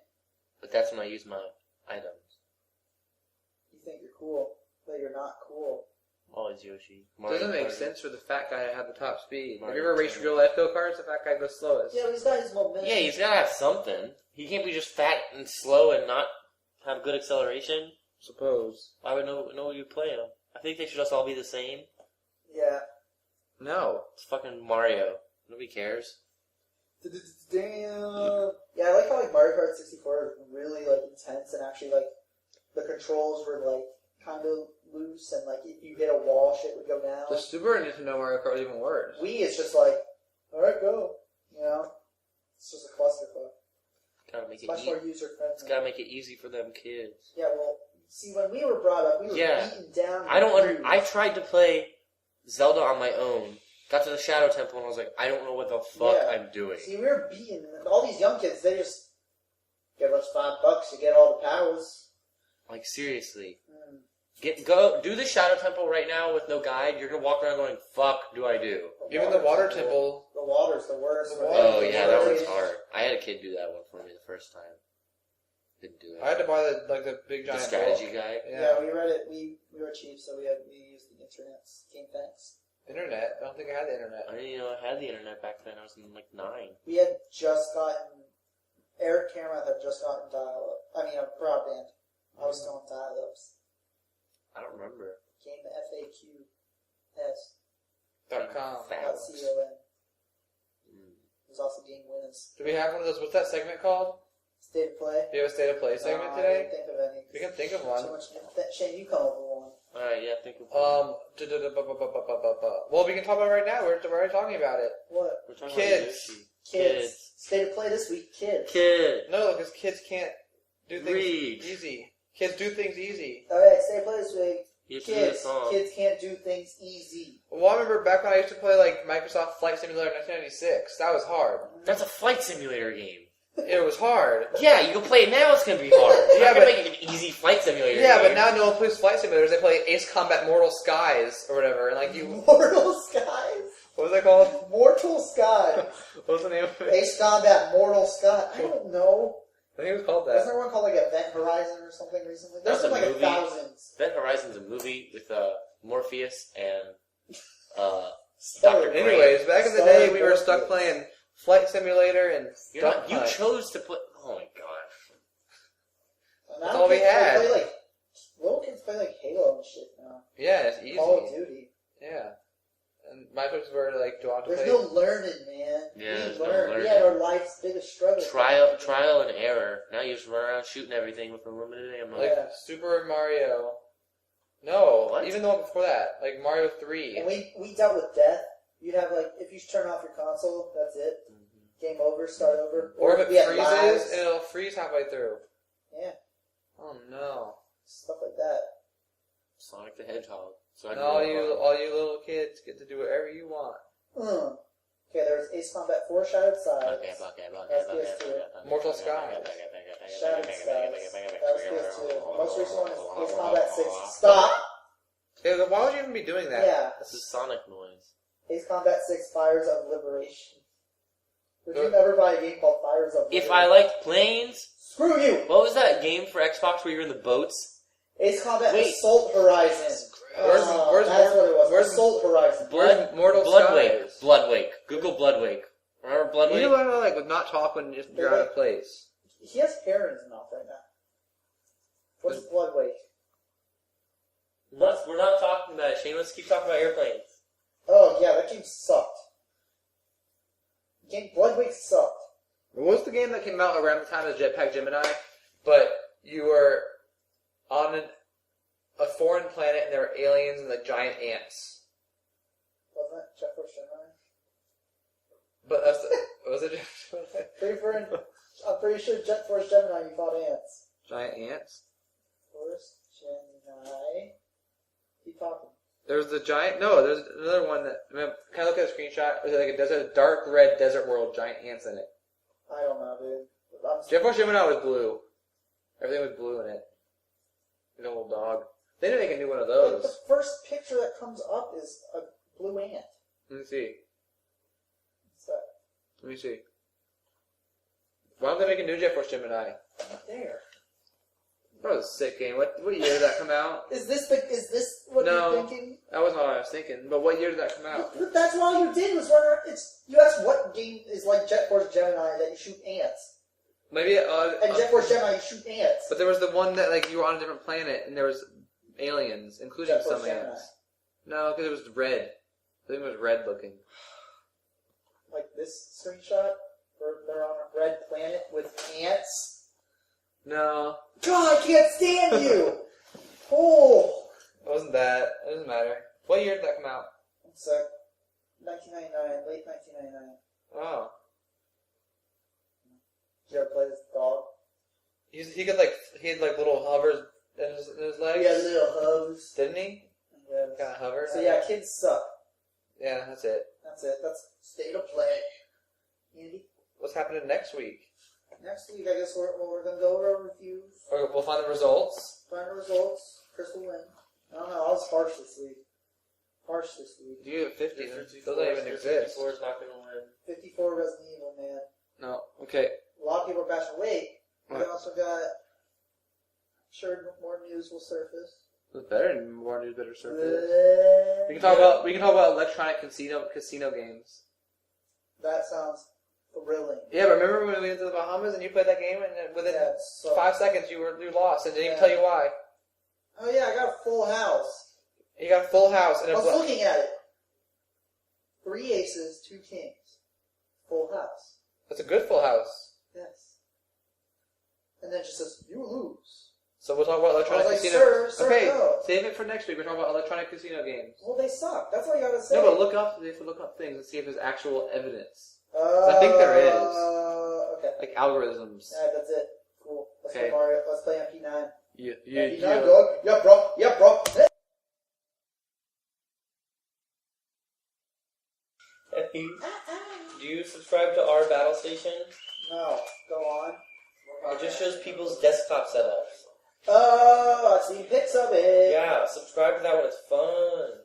But that's when I use my items. you think you're cool, but you're not cool. Always Yoshi. Doesn't make Kart. sense for the fat guy to have the top speed. Have Mario you ever raced Kart. real life go-karts? The fat guy goes slowest. Yeah, but he's got his momentum. Yeah, he's gotta have something. He can't be just fat and slow and not have good acceleration. Suppose. I would know you play him. I think they should just all be the same. Yeah. No. It's fucking Mario. Nobody cares. Damn. Yeah, I like how like Mario Kart 64 is really like intense and actually like the controls were like kind of loose and like if you hit a wall, shit would go down. The Super Nintendo Mario Kart was even worse. Wii is just like, all right, go. You know, it's just a clusterfuck. Gotta make It's it much easy. more user friendly. It's gotta make it easy for them kids. Yeah, well, see, when we were brought up, we were beaten down. I tried to play Zelda on my own. Got to the Shadow Temple and I was like, I don't know what the fuck I'm doing. See, we were beaten. All these young kids, they just give us $5 to get all the powers. Like seriously. Mm. Do the Shadow Temple right now with no guide. You're gonna walk around going, fuck do I do? Even the water temple. The water's the worst. The water- Oh yeah, that one's one's hard. I had a kid do that one for me the first time. Didn't do it. I had to buy the big The giant strategy book. guide. Yeah, we read it. We were cheap, so we used the internet. Came thanks. Internet? I don't think I had the internet. I didn't even know I had the internet back then. I was in like 9. We had just gotten Eric Cameron had just gotten dial-up. I mean, broadband. I was still on dial-ups. I don't remember. Came to FAQs. .com. Fast. .com. There's also game winners. Do we have one of those? What's that segment called? State of play. Do you have a state of play segment I today? didn't think of any. We can think of So one. much. Shane, you come up with one. Alright, yeah, think of Well, we can talk about it right now. We're already talking about it. What? We're talking Kids. about Yoshi. Kids. State of play this week. Kids. Kid. No, because kids can't do things Read. easy. Kids do things easy. Alright, state of play this week. You have to do the Kids. song. Kids can't do things easy. Well, I remember back when I used to play like Microsoft Flight Simulator 1996. That was hard. That's a flight simulator game. It was hard. Yeah, you can play it now, it's gonna be hard. You're Yeah, not gonna but- make it an easy flight simulator Yeah, game. but now no one plays flight simulators. They play Ace Combat Mortal Skies or whatever. And like you, Mortal Skies. what was that called? Mortal Sky. What was the name of it? Ace Combat Mortal Sky. I don't know. I think it was called Wasn't that. there one called like Event Horizon or something recently? There's That's been a like movie. 1,000. Event Horizon's a movie with Morpheus and Stellar. Dr. Anyways, back in the Star day, we were Morpheus. stuck playing Flight Simulator and Duck You Hunt. chose to play. Oh my god. Now all we kids had. Play like, little kids play like Halo and shit now. Yeah, it's easy. Call of Duty. Yeah. And my questions were like, do I have to There's play? no learning, man. Yeah, we there's no learn. learning. We had our life's biggest struggle. Trial and error. Now you just run around shooting everything with unlimited ammo. Like Yeah. Super Mario. No, What? even the one before that, like Mario 3. And we dealt with death. You'd have like, if you turn off your console, that's it. Game over, start over. Or if we it had freezes, lives. it'll freeze halfway through. Yeah. Oh no. Stuff like that. Sonic the Hedgehog. So I And can all roll you one. little kids get to do whatever you want. Okay, there's Ace Combat 4 Shattered Sides. That's PS2. Mortal Skies. Shattered Skies. That was PS2. Most recent one is Ace Combat 6. Stop! Yeah, then why would you even be doing that? Yeah. This is Sonic noise. Ace Combat 6 Fires of Liberation. Would you ever buy a game called Fires of Liberation? If I liked planes, Screw you! what was that game for Xbox where you were in the boats? Ace Combat Wait. Assault Horizon. Where's that's what it was. where's- Assault Horizon. Where's Mortal Bloodwake. Skies? Bloodwake. Google Bloodwake. Remember Bloodwake? You know what, like, would not talk when you're out of place. He has hair in his mouth right now. What's Bloodwake? We're not talking about it, Shane. Let's keep talking about airplanes. Oh, yeah, that game sucked. Bloodwake sucked. What was the game that came out around the time of Jetpack Gemini? But you were on a foreign planet and there were aliens and like giant ants. Wasn't it Jet Force Gemini? But that's was it I'm pretty sure Jet Force Gemini you fought ants. giant ants? Force Gemini. Keep talking. There was the giant. No, there's another one that. I mean, can I look at a screenshot? It was like a desert, dark red desert world, giant ants in it. I don't know, dude. Jet Force Gemini was blue. Everything was blue in it. Like a little dog. They didn't make a new one of those. The first picture that comes up is a blue ant. Let me see. What's that? Let me see. Why don't they make a new Jet Force Gemini? Not there. That was a sick game. What year did that come out? Is this what No. you're thinking? That wasn't what I was thinking. But what year did that come out? But that's what all you did was run around. You asked what game is like Jet Force Gemini that you shoot ants. Maybe. And Jet Force Gemini you shoot ants. But there was the one that like you were on a different planet and there was aliens, including Jet Force some Gemini. ants. No, because it was red. I think it was red looking. Like this screenshot, where they're on a red planet with ants. No, God, I can't stand you! Oh! it wasn't that. It doesn't matter. What year did that come out? One sec. 1999, late 1999. Oh. Did you ever play this dog? He had like little hovers in his legs. He had little hubs. Didn't he? Yeah. Kind of hover. So yeah, kids suck. Yeah, that's it. That's it. That's state of play. Andy? What's happening next week? Next week, I guess we're going to go over our reviews, Or we'll find the results. find the results. Chris will win. I don't know, I was harsh this week. Do you have 50? Those don't even exist. 54 is not going to win. 54 Resident Evil, man. No. Okay. A lot of people are bashing. Wait, we What? also got. Sure, more news will surface. It's better and more news, better surface. We We can talk about electronic casino games. That sounds thrilling. Yeah, but remember when we went to the Bahamas and you played that game and then within Yeah, so, 5 seconds you lost and didn't even Yeah. tell you why. Oh yeah, I got a full house. You got a full house and I a was looking at it. 3 aces, 2 kings. Full house. That's a good full house. Yes. And then it just says, you lose. So we'll talk about electronic I was like, casino. sir, okay, no. save it for next week. We're talking about electronic casino games. Well, they suck. That's all you gotta say. No, but we have to look up things and see if there's actual evidence. I think there is. Okay. Like algorithms. Alright, that's it. Cool. Let's Okay. play Mario. Let's play MP9. Yeah, MP9, dog. Yeah, bro. Yeah, bro. Do you subscribe to our battle station? No. Go on. It just shows people's desktop setups. Oh, I see pics of it. Yeah, subscribe to that one. It's fun.